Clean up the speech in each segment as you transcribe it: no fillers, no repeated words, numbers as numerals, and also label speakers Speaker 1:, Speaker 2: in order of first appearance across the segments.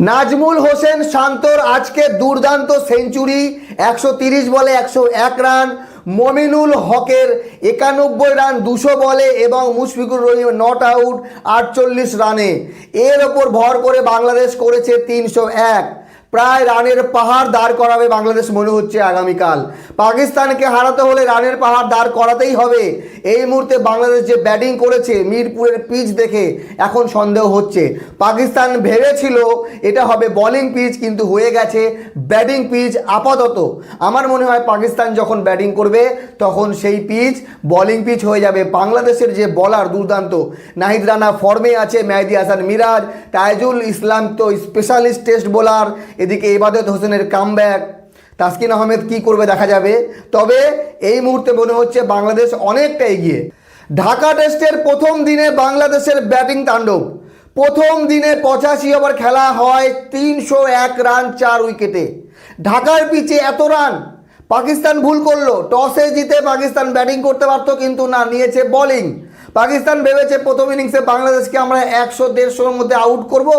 Speaker 1: নাজমুল হোসেন শান্তর আজকে দুর্দান্ত সেঞ্চুরি, 130 বলে 101 রান। মমিনুল হকের 91 রান 200 বলে এবং মুশফিকুর রহিম নট আউট 48 রানে। এর ওপর ভর করে বাংলাদেশ করেছে 301। প্রায় রানের পাহাড় দাঁড় করাবে বাংলাদেশ মনে হচ্ছে আগামীকাল। পাকিস্তানকে হারাতে হলে রানের পাহাড় দাঁড় করাতেই হবে। এই মুহূর্তে বাংলাদেশ যে ব্যাটিং করেছে মিরপুরের পিচ দেখে এখন সন্দেহ হচ্ছে। পাকিস্তান ভেবেছিল এটা হবে বোলিং পিচ, কিন্তু হয়ে গেছে ব্যাটিং পিচ আপাতত। আমার মনে হয় পাকিস্তান যখন ব্যাটিং করবে তখন সেই পিচ বোলিং পিচ হয়ে যাবে। বাংলাদেশের যে বলার দুর্দান্ত, নাহিদ রানা ফর্মে আছে, মেহেদী হাসান মিরাজ, তাইজুল ইসলাম তো স্পেশালিস্ট টেস্ট বোলার, এদিকে ইবাদত হোসেনের কামব্যাক, তাসকিন আহমেদ কি করবে দেখা যাবে। তবে এই মুহূর্তে মনে হচ্ছে বাংলাদেশ অনেকটা এগিয়ে। ঢাকা টেস্টের প্রথম দিনে বাংলাদেশের ব্যাটিং তাণ্ডব। প্রথম দিনে 85 ওভার খেলা হয়, 301 রান 4 উইকেটে। ঢাকার পিচে এত রান, পাকিস্তান ভুল করলো। টসে জিতে পাকিস্তান ব্যাটিং করতে পারতো, কিন্তু না, নিয়েছে বোলিং। পাকিস্তান ভেবেছে প্রথম ইনিংসে বাংলাদেশকে আমরা 100-150-এর মধ্যে আউট করব,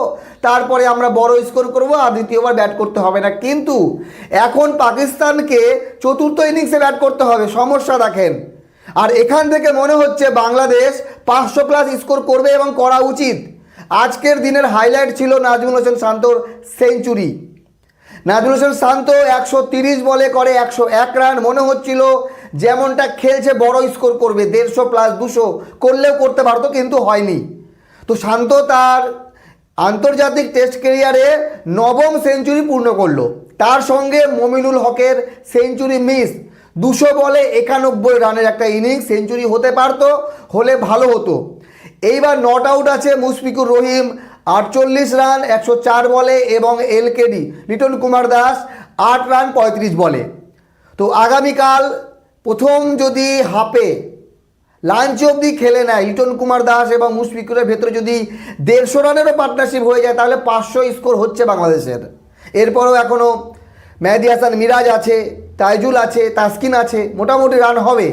Speaker 1: তারপরে আমরা বড় স্কোর করব আর দ্বিতীয়বার ব্যাট করতে হবে না। কিন্তু এখন পাকিস্তানকে চতুর্থ ইনিংসে ব্যাট করতে হবে। সমস্যা দেখেন। আর এখান থেকে মনে হচ্ছে বাংলাদেশ 500+ স্কোর করবে এবং করা উচিত। আজকের দিনের হাইলাইট ছিল নাজমুল হোসেন শান্তর সেঞ্চুরি। নাজমুল হোসেন শান্ত 130 বলে করে 101 রান। মনে হচ্ছিল যেমনটা খেলছে বড় স্কোর করবে, 150+200 করলেও করতে পারতো, কিন্তু হয়নি। তো শান্ত তার আন্তর্জাতিক টেস্ট ক্যারিয়ারে 9ম সেঞ্চুরি পূর্ণ করলো। তার সঙ্গে মমিনুল হকের সেঞ্চুরি মিস। 200 বলে 91 রানের একটা ইনিংস, সেঞ্চুরি হতে পারতো, হলে ভালো হতো। এইবার নট আউট আছে মুশফিকুর রহিম 48 রান 104 বলে এবং এলকেডি লিটন কুমার দাস 8 রান 35 বলে। তো আগামীকাল প্রথম যদি হাফে লাঞ্চ অবধি খেলে নেয় লিটন কুমার দাস এবং মুশফিকুরের ভেতরে যদি 150 রানেরও পার্টনারশিপ হয়ে যায়, তাহলে 500 স্কোর হচ্ছে বাংলাদেশের। এরপরও এখনও মেহেদী হাসান মিরাজ আছে, তাইজুল আছে, তাসকিন আছে, মোটামুটি রান হবে।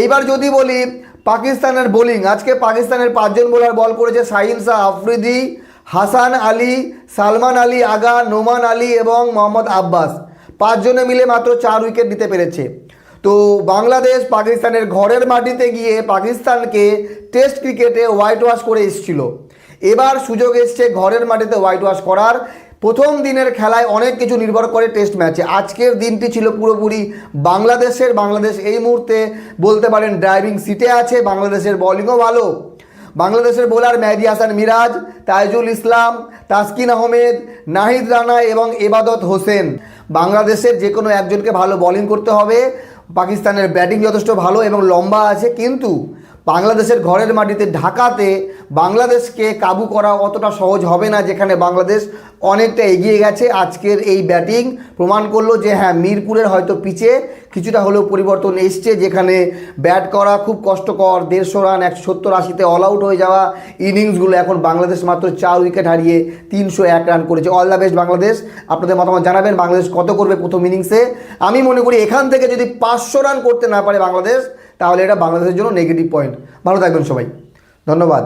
Speaker 1: এইবার যদি বলি পাকিস্তানের বোলিং, আজকে পাকিস্তানের 5 জন বোলার বল করেছে। শাহিন শাহ আফ্রিদি, হাসান আলী, সালমান আলী আগা, নোমান আলী এবং মোহাম্মদ আব্বাস, 5 জনে মিলে মাত্র 4 উইকেট নিতে পেরেছে। তো বাংলাদেশ পাকিস্তানের ঘরের মাটিতে গিয়ে পাকিস্তানকে টেস্ট ক্রিকেটে হোয়াইট ওয়াশ করে এসেছিল। এবার সুযোগ এসছে ঘরের মাটিতে হোয়াইট ওয়াশ করার। প্রথম দিনের খেলায় অনেক কিছু নির্ভর করে টেস্ট ম্যাচে। আজকের দিনটি ছিল পুরোপুরি বাংলাদেশের। বাংলাদেশ এই মুহূর্তে বলতে পারেন ড্রাইভিং সিটে আছে। বাংলাদেশের বোলিংও ভালো। বাংলাদেশের বোলার মেহেদী হাসান মিরাজ, তাইজুল ইসলাম, তাসকিন আহমেদ, নাহিদ রানা এবং ইবাদত হোসেন। বাংলাদেশের যে কোনো একজনকে ভালো বোলিং করতে হবে। পাকিস্তানের ব্যাটিং যথেষ্ট ভালো এবং লম্বা আছে, কিন্তু বাংলাদেশের ঘরের মাটিতে ঢাকাতে বাংলাদেশকে কাবু করা অতটা সহজ হবে না, যেখানে বাংলাদেশ অনেকটা এগিয়ে গেছে। আজকের এই ব্যাটিং প্রমাণ করলো যে হ্যাঁ, মিরপুরের হয়তো পিচে কিছুটা হলেও পরিবর্তন এসছে, যেখানে ব্যাট করা খুব কষ্টকর। 150 রান 170-80-তে অল আউট হয়ে যাওয়া ইনিংসগুলো এখন বাংলাদেশ মাত্র 4 উইকেট হারিয়ে 301 রান করেছে। All the best Bangladesh. আপনাদের মতামত জানাবেন বাংলাদেশ কত করবে প্রথম ইনিংসে। আমি মনে করি এখান থেকে যদি 500 রান করতে না পারে বাংলাদেশ, তাহলে এটা বাংলাদেশের জন্য নেগেটিভ পয়েন্ট। ভালো থাকবেন সবাই, ধন্যবাদ।